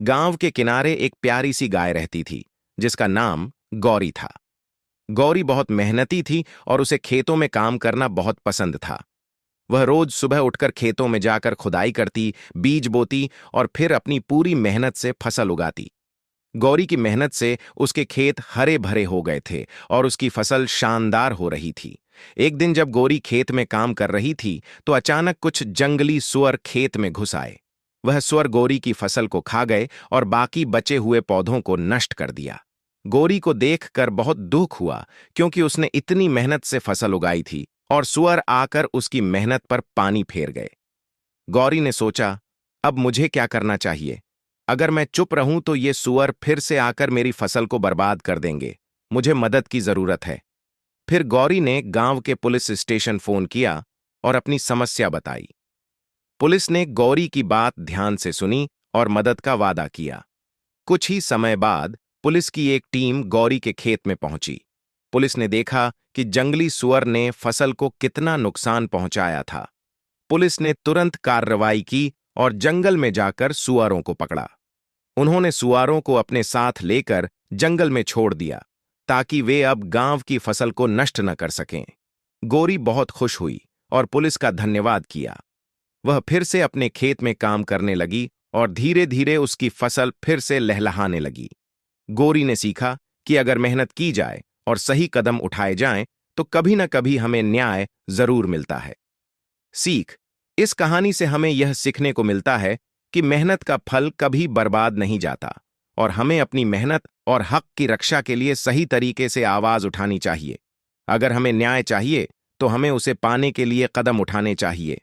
गांव के किनारे एक प्यारी सी गाय रहती थी, जिसका नाम गौरी था। गौरी बहुत मेहनती थी और उसे खेतों में काम करना बहुत पसंद था। वह रोज सुबह उठकर खेतों में जाकर खुदाई करती, बीज बोती और फिर अपनी पूरी मेहनत से फसल उगाती। गौरी की मेहनत से उसके खेत हरे भरे हो गए थे और उसकी फसल शानदार हो रही थी। एक दिन जब गौरी खेत में काम कर रही थी, तो अचानक कुछ जंगली सुअर खेत में घुस आए। वह सुअर गौरी की फसल को खा गए और बाकी बचे हुए पौधों को नष्ट कर दिया। गौरी को देखकर बहुत दुख हुआ, क्योंकि उसने इतनी मेहनत से फसल उगाई थी और सुअर आकर उसकी मेहनत पर पानी फेर गए। गौरी ने सोचा, अब मुझे क्या करना चाहिए? अगर मैं चुप रहूं तो ये सुअर फिर से आकर मेरी फसल को बर्बाद कर देंगे। मुझे मदद की जरूरत है। फिर गौरी ने गांव के पुलिस स्टेशन फोन किया और अपनी समस्या बताई। पुलिस ने गौरी की बात ध्यान से सुनी और मदद का वादा किया। कुछ ही समय बाद पुलिस की एक टीम गौरी के खेत में पहुंची। पुलिस ने देखा कि जंगली सुअर ने फसल को कितना नुकसान पहुंचाया था। पुलिस ने तुरंत कार्रवाई की और जंगल में जाकर सुअरों को पकड़ा। उन्होंने सुअरों को अपने साथ लेकर जंगल में छोड़ दिया, ताकि वे अब गांव की फसल को नष्ट न कर सकें। गौरी बहुत खुश हुई और पुलिस का धन्यवाद किया। वह फिर से अपने खेत में काम करने लगी और धीरे धीरे उसकी फसल फिर से लहलहाने लगी। गौरी ने सीखा कि अगर मेहनत की जाए और सही कदम उठाए जाएं, तो कभी न कभी हमें न्याय जरूर मिलता है। सीख: इस कहानी से हमें यह सीखने को मिलता है कि मेहनत का फल कभी बर्बाद नहीं जाता और हमें अपनी मेहनत और हक की रक्षा के लिए सही तरीके से आवाज उठानी चाहिए। अगर हमें न्याय चाहिए, तो हमें उसे पाने के लिए कदम उठाने चाहिए।